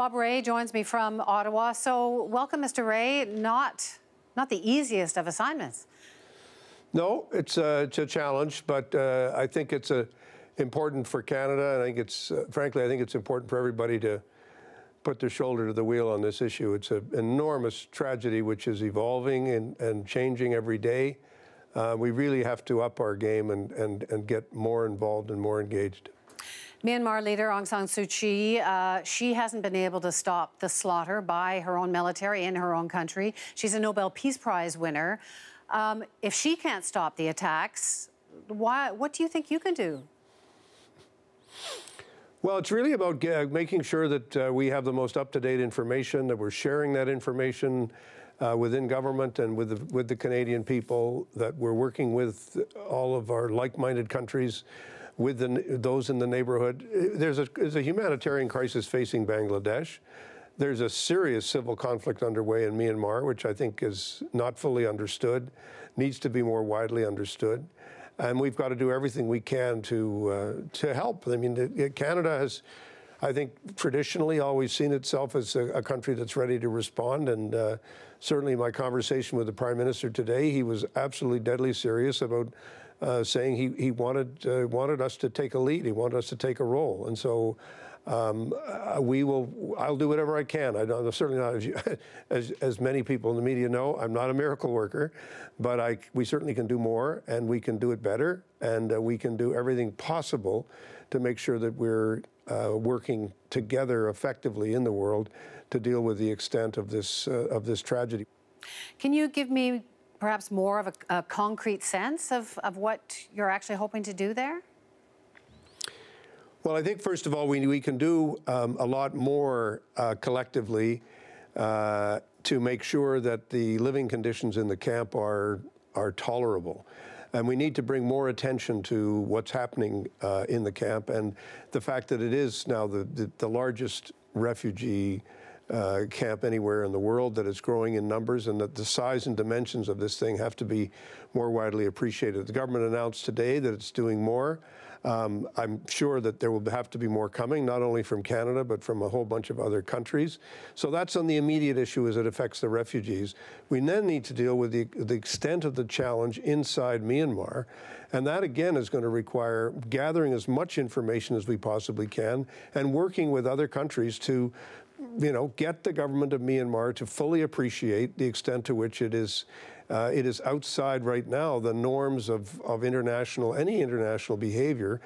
Bob Rae joins me from Ottawa. So welcome, Mr. Rae. Not the easiest of assignments. No, it's a challenge, but I think it's important for Canada. I think it's, frankly, I think it's important for everybody to put their shoulder to the wheel on this issue. It's an enormous tragedy which is evolving and changing every day. We really have to up our game and get more involved and more engaged. Myanmar leader Aung San Suu Kyi, she hasn't been able to stop the slaughter by her own military in her own country. She's a Nobel Peace Prize winner. If she can't stop the attacks, what do you think you can do? Well, it's really about making sure that we have the most up-to-date information, that we're sharing that information within government and with the Canadian people, that we're working with all of our like-minded countries, with those in the neighborhood. There's a humanitarian crisis facing Bangladesh. There's a serious civil conflict underway in Myanmar, which I think is not fully understood, needs to be more widely understood. And we've got to do everything we can to help. I mean, Canada has, I think, traditionally always seen itself as a country that's ready to respond. And certainly my conversation with the Prime Minister today, he was absolutely deadly serious about saying he wanted us to take a lead. He wanted us to take a role. And so I'll do whatever I can. I'm certainly not, as many people in the media know, I'm not a miracle worker, but we certainly can do more, and we can do it better, and we can do everything possible to make sure that we're working together effectively in the world to deal with the extent of this tragedy. Can you give me perhaps more of a concrete sense of what you're actually hoping to do there? Well, I think, first of all, we can do a lot more collectively to make sure that the living conditions in the camp are tolerable. And we need to bring more attention to what's happening in the camp and the fact that it is now the largest refugee camp anywhere in the world, that it's growing in numbers, and that the size and dimensions of this thing have to be more widely appreciated. The government announced today that it's doing more. I'm sure that there will have to be more coming, not only from Canada, but from a whole bunch of other countries. So that's on the immediate issue as it affects the refugees. We then need to deal with the extent of the challenge inside Myanmar. And that, again, is going to require gathering as much information as we possibly can and working with other countries to, get the government of Myanmar to fully appreciate the extent to which it is outside right now the norms of any international behavior.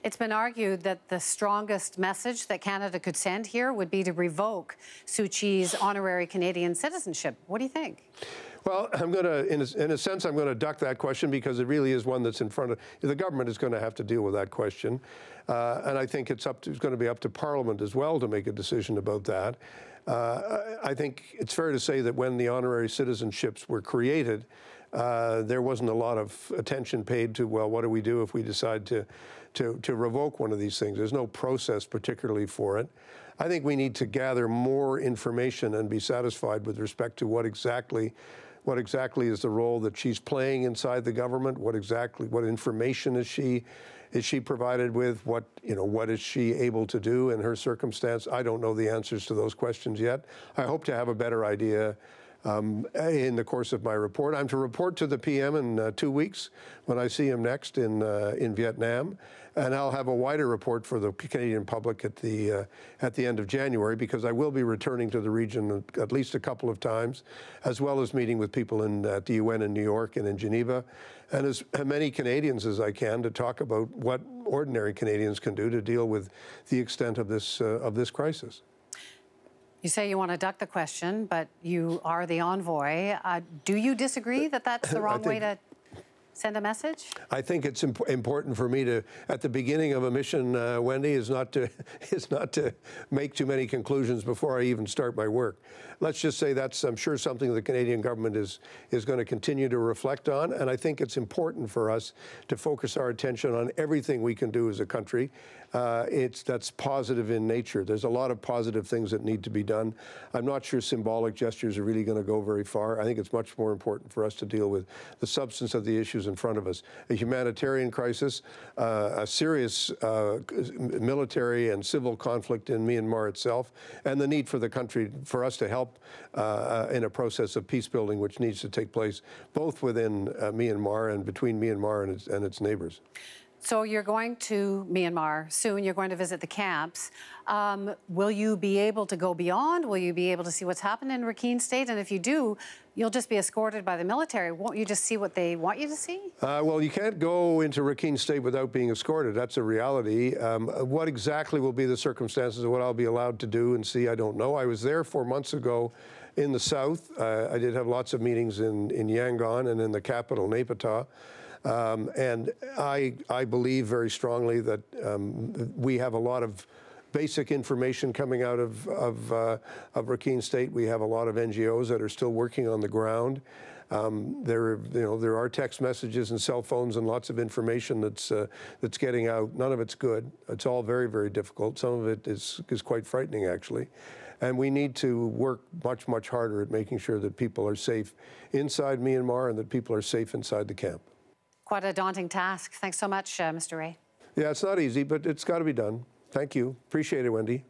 It's been argued that the strongest message that Canada could send here would be to revoke Suu Kyi's honorary Canadian citizenship. What do you think? Well, I'm going to, in a sense, I'm going to duck that question because it really is one that's in front of the government is going to have to deal with that question, and I think it's going to be up to Parliament as well to make a decision about that. I think it's fair to say that when the honorary citizenships were created, there wasn't a lot of attention paid to, well, what do we do if we decide to revoke one of these things? There's no process particularly for it. I think we need to gather more information and be satisfied with respect to what exactly is the role that she's playing inside the government. What information is she provided with? What is she able to do in her circumstance? I don't know the answers to those questions yet. I hope to have a better idea in the course of my report. I'm to report to the PM in 2 weeks when I see him next in Vietnam, and I'll have a wider report for the Canadian public at the end of January, because I will be returning to the region at least a couple of times, as well as meeting with people at the UN in New York and in Geneva, and as many Canadians as I can, to talk about what ordinary Canadians can do to deal with the extent of this crisis. You say you want to duck the question, but you are the envoy. Do you disagree that that's the wrong way to send a message? I think it's important for me to, at the beginning of a mission, Wendy, is not to make too many conclusions before I even start my work. Let's just say that's, I'm sure, something the Canadian government is going to continue to reflect on, and I think it's important for us to focus our attention on everything we can do as a country. That's positive in nature. There's a lot of positive things that need to be done. I'm not sure symbolic gestures are really going to go very far. I think it's much more important for us to deal with the substance of the issues dangers in front of us: a humanitarian crisis, a serious military and civil conflict in Myanmar itself, and the need for the country, for us to help in a process of peace building which needs to take place both within Myanmar and between Myanmar and its neighbors. So you're going to Myanmar soon. You're going to visit the camps. Will you be able to go beyond? Will you be able to see what's happened in Rakhine State? And if you do, you'll just be escorted by the military. Won't you just see what they want you to see? Well, you can't go into Rakhine State without being escorted. That's a reality. What exactly will be the circumstances of what I'll be allowed to do and see, I don't know. I was there 4 months ago in the south. I did have lots of meetings in Yangon and in the capital, Naypyidaw. And I believe very strongly that we have a lot of basic information coming out of Rakhine State. We have a lot of NGOs that are still working on the ground. There are text messages and cell phones and lots of information that's getting out. None of it's good. It's all very, very difficult. Some of it is quite frightening, actually. And we need to work much, much harder at making sure that people are safe inside Myanmar and that people are safe inside the camp. Quite a daunting task. Thanks so much, Mr. Rae. Yeah, it's not easy, but it's got to be done. Thank you. Appreciate it, Wendy.